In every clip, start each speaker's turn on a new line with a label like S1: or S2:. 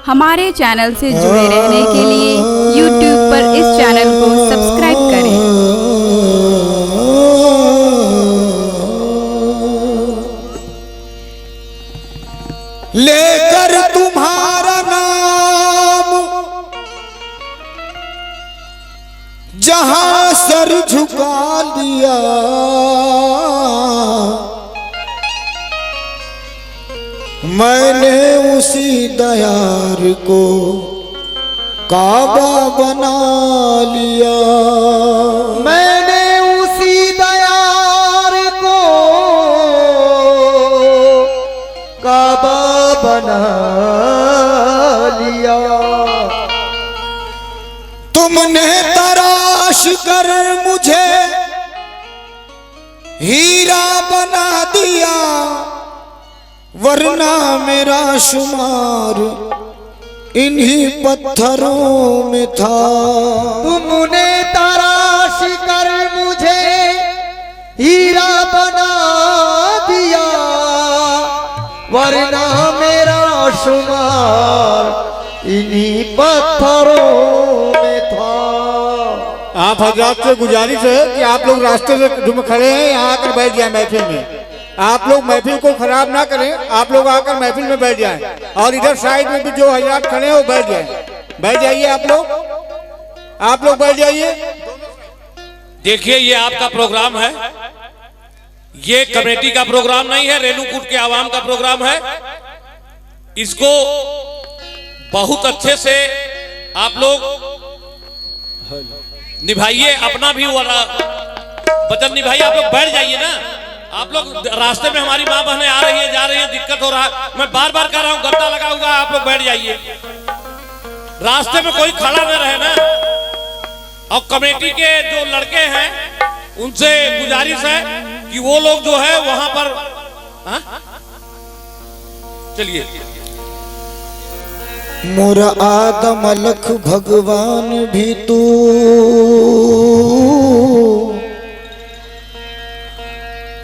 S1: हमारे चैनल से जुड़े रहने के लिए YouTube पर इस चैनल को सब्सक्राइब करें।
S2: लेकर तुम्हारा नाम जहां सर झुका लिया, मैंने उसी दयार को काबा बना लिया।
S3: मैंने उसी दयार को काबा बना लिया।
S2: तुमने तराश कर मुझे हीरा बना दिया, वरना मेरा शुमार इन्हीं पत्थरों में था।
S3: तुमने तराश कर मुझे हीरा बना दिया, वरना मेरा शुमार इन्हीं पत्थरों में था।
S4: आप हजरात से गुजारिश है कि आप लोग रास्ते से जो खड़े हैं यहाँ आकर बैठ जाए महफिल में। आप लोग महफिल को खराब ना करें, आप लोग आकर महफिल में बैठ जाएं। और इधर साइड में भी जो हजरात खड़े हैं वो बैठ जाएं। बैठ जाइए आप लोग बैठ जाइए।
S5: देखिए, ये आपका प्रोग्राम है, ये कमेटी का प्रोग्राम नहीं है, रेणुकूट के आवाम का प्रोग्राम है। इसको बहुत अच्छे से आप लोग निभाइए, अपना भी वाला वचन निभाइए। आप लोग बैठ जाइए ना। आप लोग रास्ते में हमारी माँ बहनें आ रही है, जा रही है, दिक्कत हो रहा है। मैं बार बार कह रहा हूँ, गद्दा लगा हुआ है, आप लोग बैठ जाइए। रास्ते में कोई खड़ा न रहे ना। और कमेटी के जो लड़के हैं उनसे गुजारिश है कि वो लोग जो है वहां पर चलिए।
S2: मोरा आदम अलख भगवान भी तू,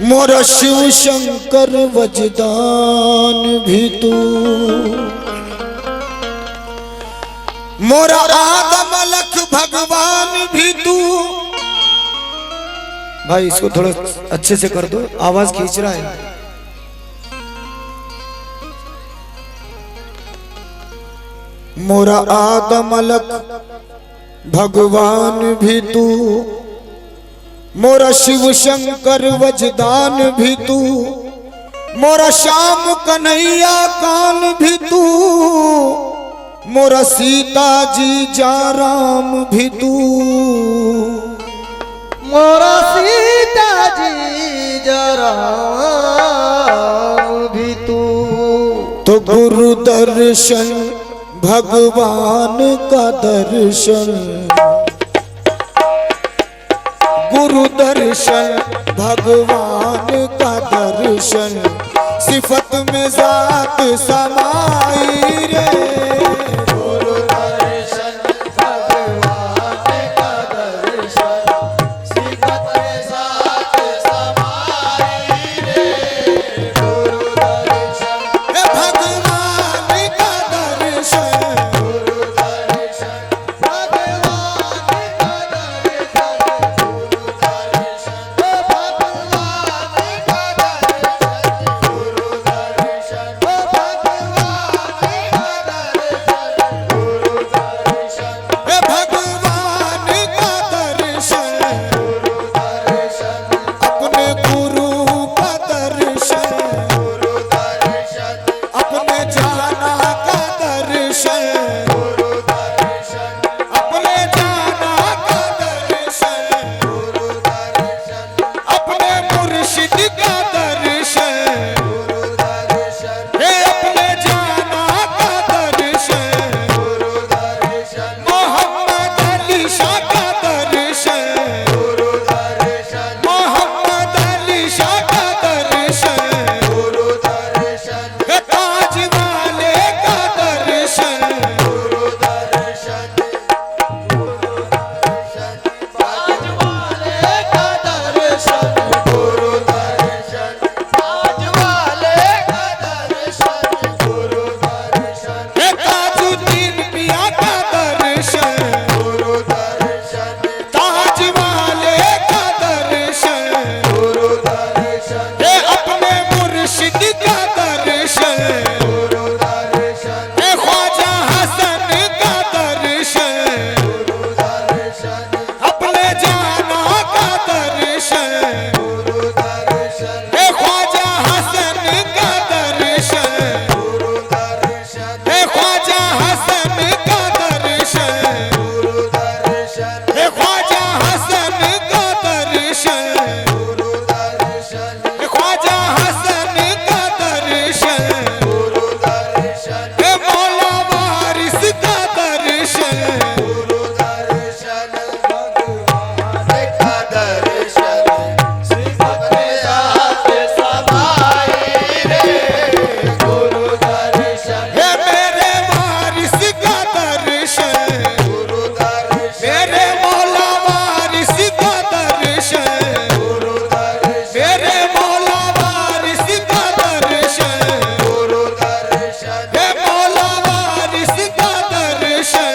S2: मोरा शिव शंकर वजदान भी तू, मोरा आदम अलख भगवान भी तू। भाई इसको थोड़ा अच्छे से कर दो, आवाज खींच रहा है। मोरा आदम अलख भगवान भी तू, मोरा शिव शंकर वजदान भी तू, मोरा श्याम कन्हैया कान भी तू, मोरा सीता जी जा राम भी तू,
S3: मोरा सीता जी जा राम भी तू।
S2: तो गुरु दर्शन भगवान का दर्शन, गुरु दर्शन भगवान का दर्शन, सिफत में जात समाई रे। गुरु दर्शन भगवान का दर्शन, सिफत में जात समाई रे। गुरु दर्शन भगवान का दर्शन, गुरु दर्शन भगवान का दर्शन, गुरु दर्शन भगवान का दर्शन, गुरु दर्शन भगवान का ख्वाजा हसन का दर्शन, हे ख्वाजा हसन का दर्शन, हे ख्वाजा हसन का दर्शन, हे मौला वारिस का दर्शन, हे मेरे वारिस का दर्शन, मेरे मौला वारिस का दर्शन, मेरे मौला वारिस का दर्शन, हे मौला वारिस का दर्शन,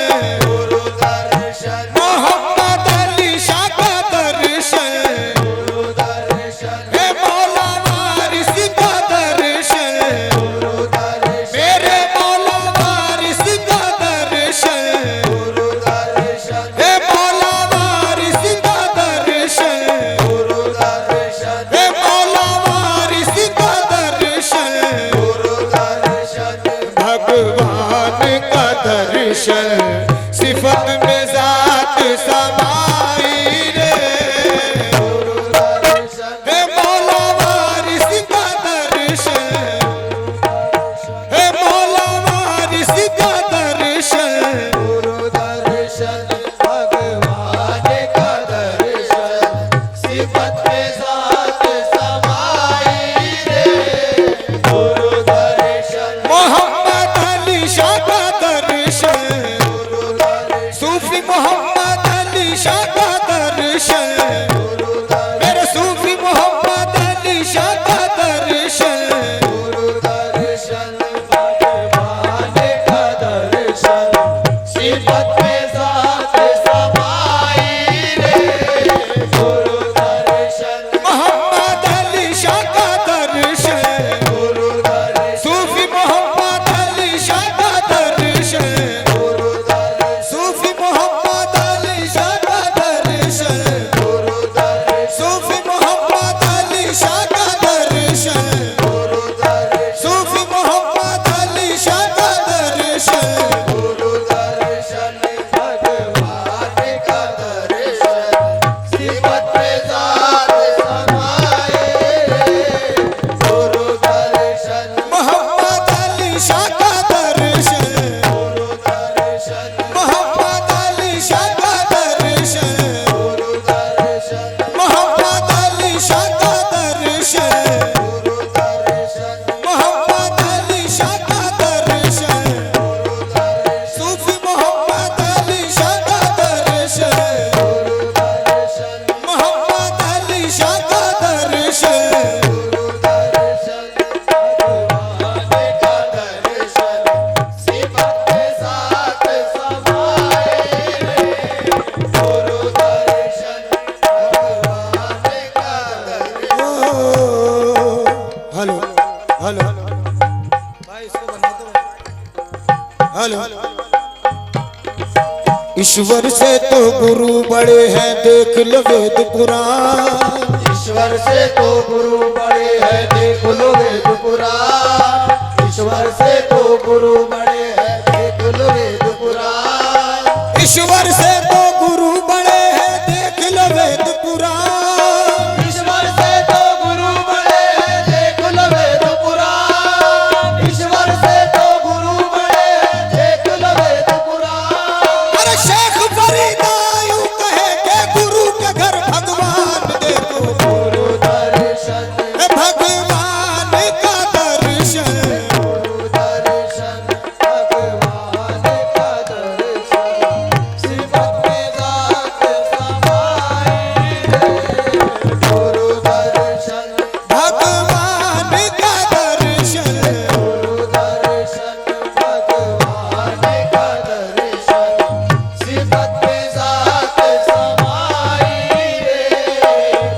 S2: मोहम्मद अली शाह का दर्शन, हे मौला वारिस का दर्शन, मेरे मौला वारिस का दर्शन, हे मौला वारिस का दर्शन, हे मौला वारिस का दर्शन, भगवान का दर्शन सिफत में जात समाई रे, हे मौला वारिस का दर्शन, हे मौला वारिस का दर्शन, मोहम्मद अली शाह का दर्शन, सूफी मोहम्मद अली शाह का दर्शन, मेरे सूफी मोहम्मद अली शाह का दर्शन, मोहम्मद अली शाह का दर्शन, सूफी मोहम्मद अली शाह का दर्शन, सूफी मोहम्मद अली शाह का दर्शन, सूफी मोहम्मद अली शाह का दर्शन, सूफी मोहम्मद अली शाह का दर्शन, मोहम्मद अली शाह का दर्शन, मोहम्मद अली शाह का दर्शन, मोहम्मद अली शाह का दर्शन, मोहम्मद अली शाह का दर्शन, सूफी मोहम्मद अली शाह का दर्शन, मोहम्मद अली शाह का दर्शन, हेलो हेलो भाई इसको बना दो, हेलो। ईश्वर से तो गुरु बड़े हैं देख लो वेद पुराण,
S3: ईश्वर से तो गुरु बड़े हैं देख लो वेद पुराण, ईश्वर से तो गुरु बड़े हैं देख लो वेद पुराण,
S2: ईश्वर से तो गुरु बड़े हैं देख लो वेद पुराण,
S3: ईश्वर से तो गुरु बड़े हैं देख लो वेद पुराण, ईश्वर से तो गुरु बड़े हैं देख लो वेद पुराण।
S2: अरे शेख फरीदा यूं कहे के गुरु के घर भगवान देखो,
S3: गुरु दर्शन,
S2: भगवान का दर्शन,
S3: गुरु दर्शन, भगवान का दर्शन, सिफत में जात समाई रे, गुरु दर्शन,
S2: भगवान का दर्शन,
S3: गुरु दर्शन, भगवान का दर्शन, सिफत में जात समाई रे,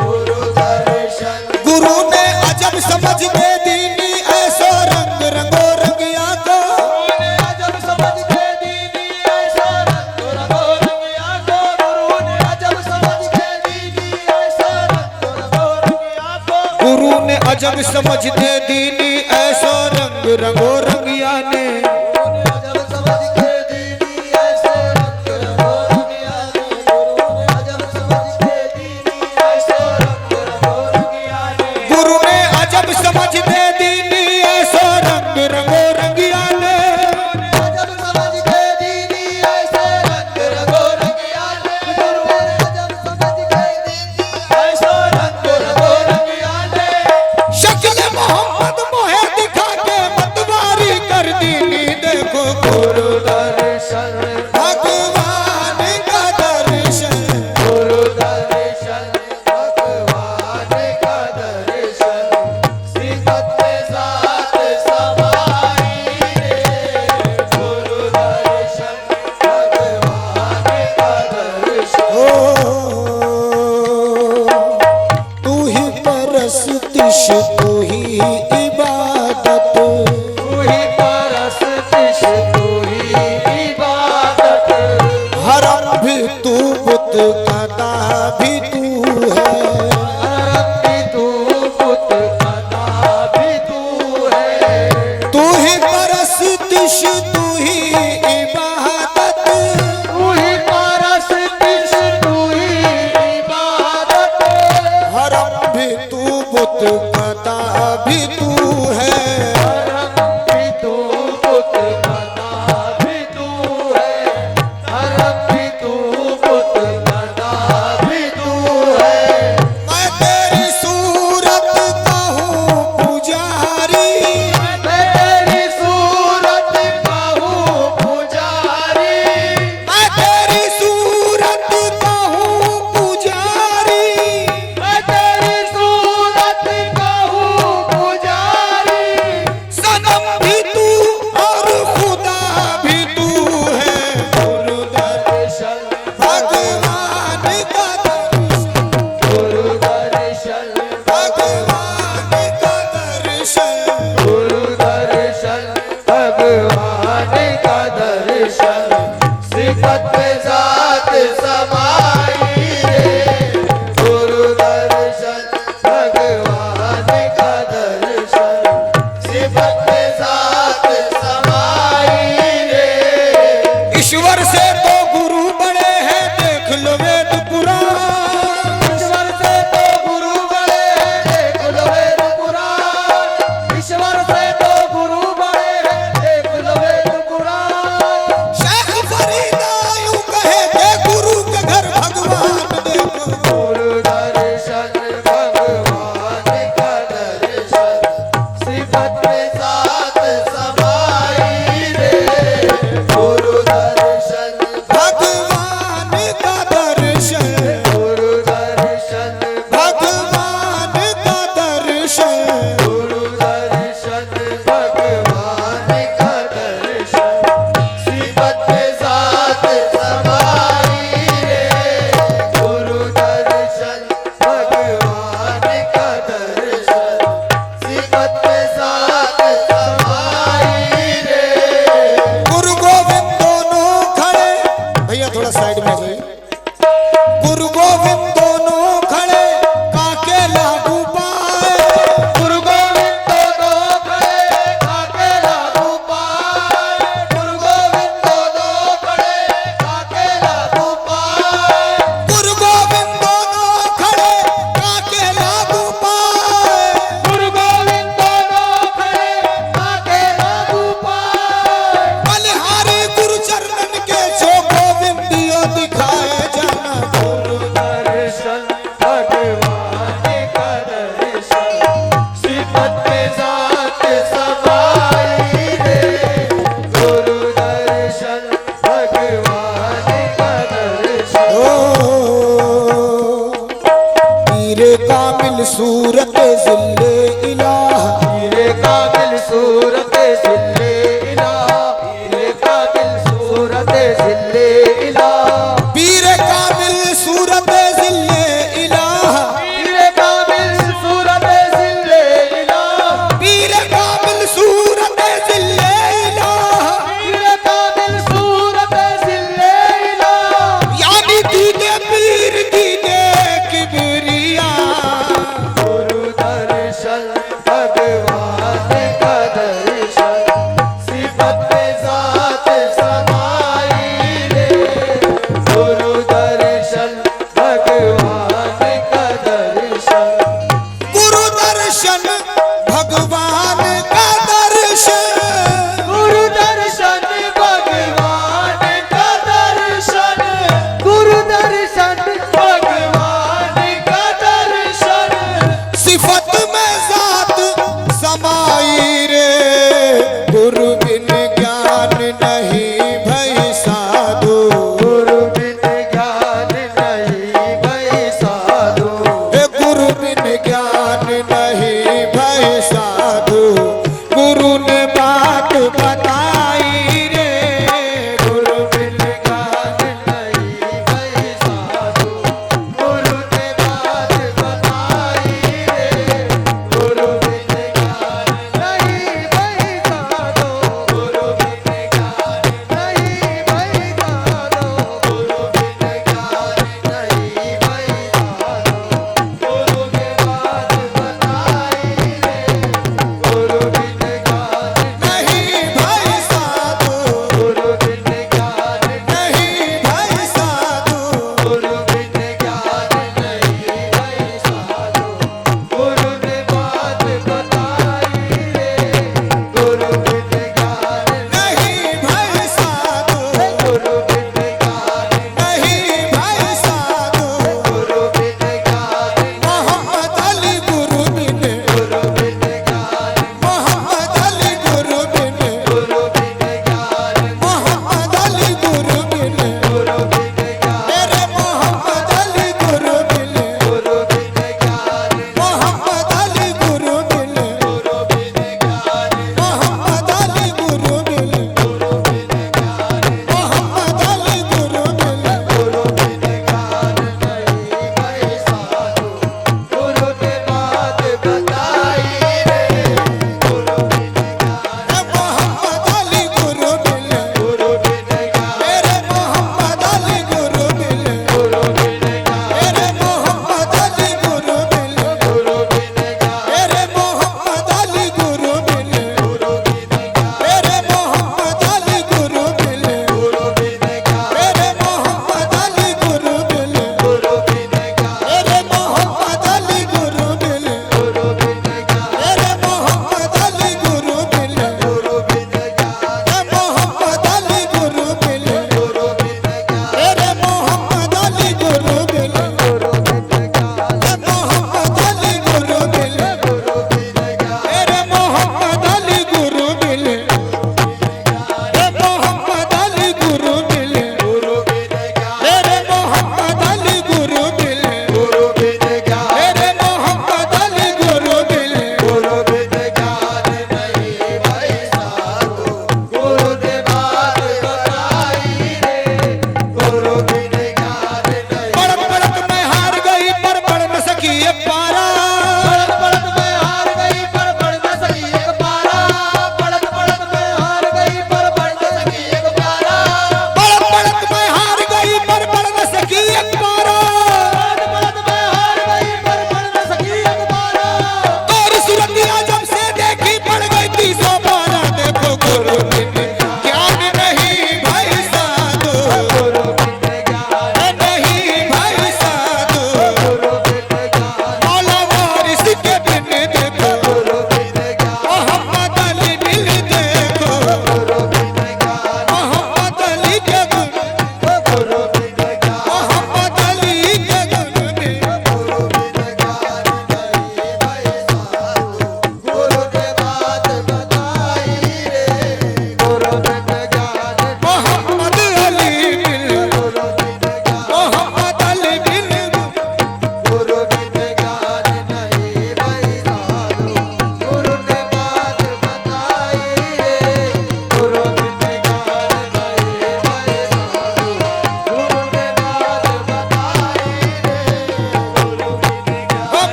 S3: गुरु दर्शन।
S2: गुरु ने अजब समझ दे दीनी ऐसो रंग रंगो रंगिया को,
S3: गुरु ने अजब समझ के दीनी ऐसा रंग रंगो रंगिया को, गुरु ने अजब समझ के दीनी ऐसा रंग रंगो रंगिया को,
S2: गुरु ने अजब समझ दे दीनी ऐसो रंग रंगो रंगिया ने,
S3: गुरु ने अजब
S2: ईश्वर से तो गुरु बड़े हैं, देख लो वेद पुराण।
S3: ईश्वर से तो गुरु बड़े हैं, देख लो वेद पुराण। ईश्वर से तो गुरु बड़े हैं, देख लो वेद पुराण।
S2: शेख फरीदा यूं कहे थे, गुरु के घर भगवान देखो।
S3: गुरु दर्शन भगवान का दर्शन, सिफत में साथ समाई रे। गुरु दर्शन
S2: भगवान का दर्शन,
S3: गुरु दर्शन
S2: भगवान का दर्शन।
S3: गुरु दर्शन भगवान का दर्शन, सिफत में साथ समाई रे। गुरु दर्शन भगवान का दर्शन, सिफत में साथ समाई रे।
S2: गुरु गोविंद दोनों खड़े, भैया थोड़ा साइड में आ जाइए। गुरु गोविंद दोनों खड़े, काके लागू पाए।
S3: गुरु गोविंद दोनों खड़े, काके लागू पाए। गुरु गोविंद दोनों खड़े, काके लागू पाए।
S2: गुरु गोविंद दोनों खड़े, काके लागू पाए।
S3: गुरु गोविंद दोनों खड़े, काके लागू पाए।
S2: बलिहारी गुरु चरणन के जो गोविंदियो दिखाए जाना।
S3: गुरु दर्शन भगवान का दर्शन, सिफत में साथ समाई रे। गुरु दर्शन भगवान का दर्शन,
S2: ओ पीरे कामिल सूरत जिल्ले इलाह।
S3: हीरे काबिल सूरत जिल्ले इलाह। हीरे काबिल सूरत जिल्ले इलाह।
S2: पीरे कामिल सूरत जिल्ले इलाह।
S3: हीरे काबिल सूरत जिल्ले इलाह।
S2: पीरे कामिल सूरत जिल्ले इलाह।
S3: हीरे काबिल सूरत जिल्ले इलाह।
S2: यानी दीदे पीर दीदे किबरिया।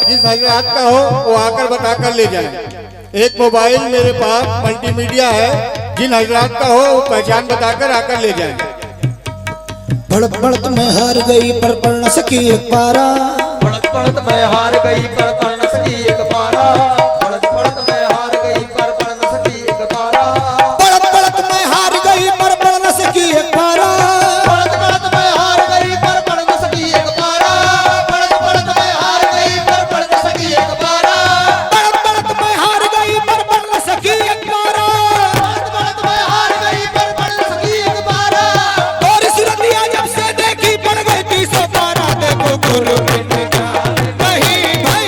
S4: जिस हजरात का हो वो आकर बताकर ले जाए। एक मोबाइल मेरे पास मल्टीमीडिया है, जिन हजरात का हो वो पहचान बताकर आकर ले जाए।
S2: बढ़त बढ़त में हार गई पर पढ़ न सकी एक पारा।
S3: पढ़त पढ़त मैं हार गई पर पढ़ न सकी एक पारा। पढ़त पढ़त मैं हार गई पर पढ़ न सकी एक पारा।
S2: बढ़त बढ़त में हार गई पर पढ़ न सकी एक पारा।
S3: पढ़त पढ़त मैं हार गई पर पढ़ न सकी एक पारा। पढ़त पढ़त मैं हार गई पर पढ़ न सकी एक पारा।
S2: बढ़त बढ़त में हार गई पर पढ़ न सकी एक पारा।
S3: पढ़त पढ़त मैं हार गई पर पढ़ न सकी एक पारा।
S2: और सूरतिया जब से देखी पड़ गई 300 पारा। देखो गुरु बिन ज्ञान नहीं भाई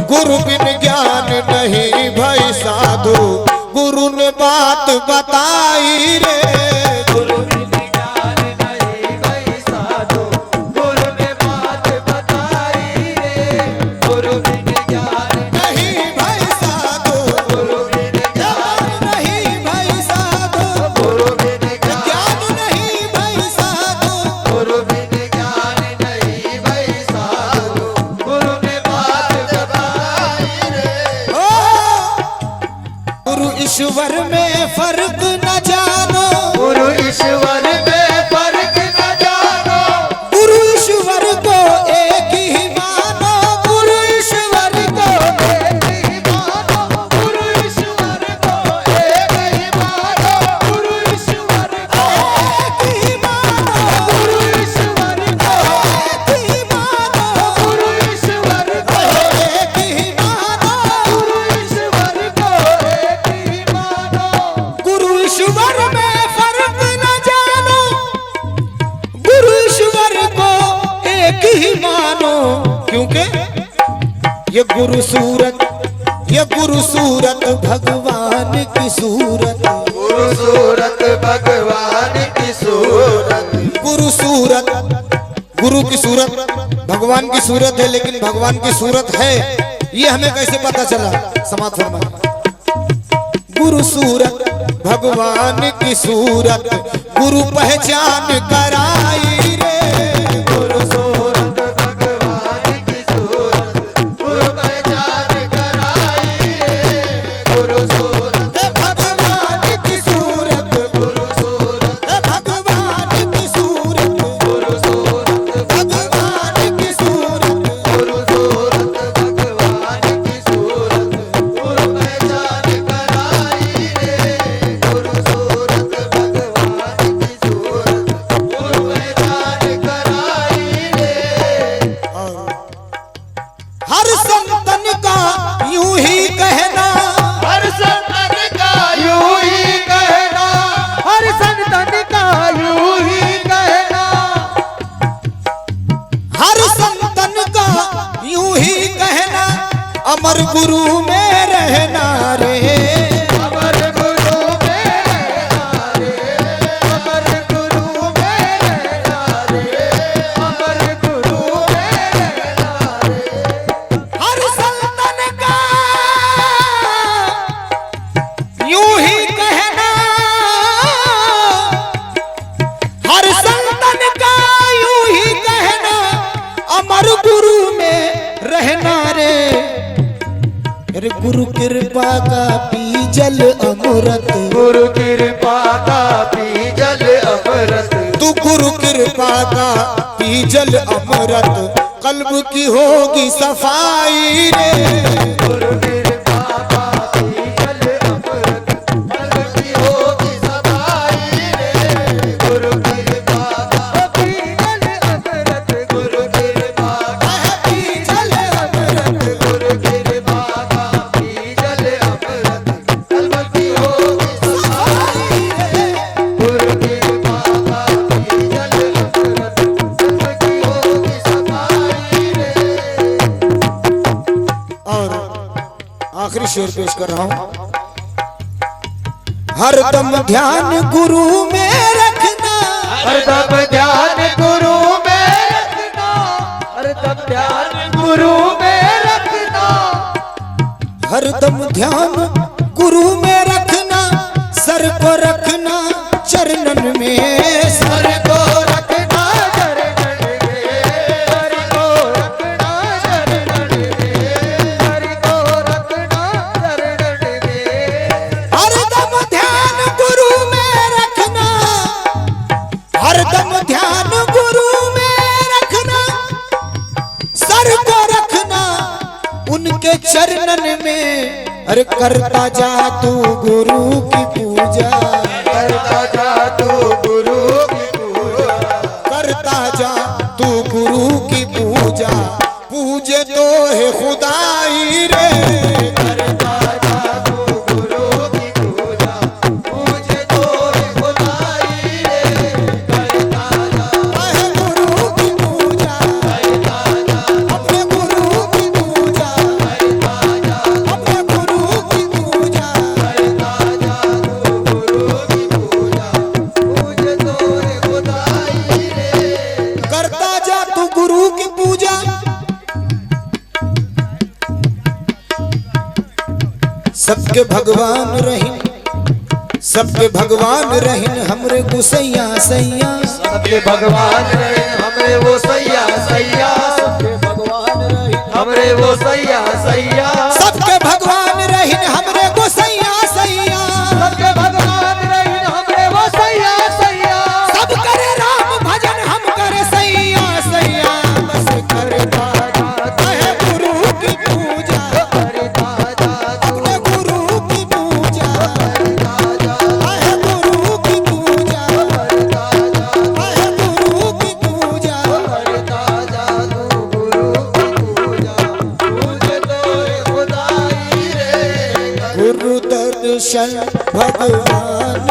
S2: गुरु बिन ज्ञान नहीं भाई साधु, गुरु ने बात बताई रे।
S3: गुरु बिन ज्ञान नहीं भाई साधु, गुरु ने बात बताई रे। गुरु बिन ज्ञान
S2: नहीं भाई साधु,
S3: गुरु बिन
S2: ज्ञान नहीं भाई साधु,
S3: गुरु बिन
S2: ज्ञान नहीं भाई साधु,
S3: गुरु बिन ज्ञान नहीं भाई साधु, गुरु ने बात बताई रे।
S2: ओ गुरु ईश्वर में फर्क न जानो,
S3: गुरु ईश्वर में फर्क न जानो,
S2: गुरु ईश्वर को एक ही मानो, गुरु ईश्वर को
S3: एक ही मानो, गुरु ईश्वर को एक ही मानो, गुरु ईश्वर को
S2: एक ही मानो,
S3: गुरु ईश्वर को
S2: एक ही मानो,
S3: गुरु ईश्वर को
S2: एक ही मानो,
S3: गुरु ईश्वर को एक ही मानो।
S2: गुरु ईश्वर में फर्क न जानो, गुरु ईश्वर को एक ही मानो, क्योंकि ये गुरु सूरत भगवान की सूरत,
S3: गुरु सूरत भगवान की सूरत,
S2: गुरु की सूरत भगवान की सूरत है, लेकिन भगवान की सूरत है ये हमें कैसे पता चला? समाज फरमाए गुरु सूरत भगवान की सूरत, गुरु पहचान कराई रे।
S3: गुरु सूरत भगवान की सूरत, गुरु पहचान कराई रे। गुरु सूरत
S2: भगवान की सूरत,
S3: गुरु सूरत
S2: भगवान की सूरत,
S3: गुरु सूरत
S2: भगवान की सूरत,
S3: गुरु सूरत भगवान की सूरत, गुरु पहचान कराई रे। गुरु सूरत भगवान की सूरत, गुरु पहचान कराई रे।
S2: हर संतन का यूं ही कहना,
S3: हर संतन का यूं ही कहना, हर संतन का यूं ही कहना,
S2: हर संतन का यूं ही कहना, अमर गुरु में रहना रे।
S3: अमर गुरु में रहना रे, अमर गुरु में रहना रे, अमर गुरु में रहना रे।
S2: हर संतन का यूं ही कहना, हर संतन का यूं ही कहना, अमर गुरु में रहना रे। अरे गुरु कृपा का पी जल अमृत,
S3: गुरु कृपा का पी जल अमृत,
S2: तू गुरु कृपा का पी जल अमृत, कल्ब की होगी सफाई रे।
S3: गुरु कृपा का पी जल अमृत, कल्ब की होगी सफाई रे। गुरु कृपा का पी जल अमृत, गुरु कृपा का
S2: पी जल अमृत,
S3: गुरु कृपा का पी जल अमृत, कल्ब की होगी सफाई रे। गुरु कृपा का पी जल अमृत, कल्ब की होगी सफाई रे।
S2: और आखिरी शेर पेश कर रहा हूं। हरदम ध्यान गुरु में रखना,
S3: हरदम ध्यान गुरु में रखना, हरदम ध्यान गुरु में रखना,
S2: हरदम ध्यान गुरु में रखना, सर को रखना चरणन में,
S3: सर को रखना चरणन में, सर को रखना चरणन में, सर को रखना चरणन में।
S2: हरदम ध्यान गुरु में रखना, हरदम ध्यान गुरु में रखना, सर को रखना उनके चरणन में। अरे करता जा तू गुरु की पूजा,
S3: करता जा तू गुरु की पूजा,
S2: करता जा तू गुरु की पूजा, पूजे तो है खुदाई रे।
S3: करता जा तू गुरु की पूजा, पूजे तो है खुदाई रे। करता जा
S2: है गुरु की पूजा,
S3: करता जा
S2: अपने गुरु की पूजा,
S3: करता
S2: सबके भगवान रहीन, सबके भगवान रहीन हमरे गुसैया सैया।
S3: सबके भगवान रहे हमरे वो सैया सैया, सबके भगवान रहे हमरे वो सैया सैया,
S2: सबके भगवान रहीन हमरे गुसैया सैया।
S3: सबके भगवान रहे हमरे वो सैया सैया,
S2: सब करे राम भजन हम करे सैया सैया। बस करे है गुरु की पूजा, अपने गुरु की पूजा, है गुरु की पूजा, है गुरु की पूजा। गुरु दर्शन भगवान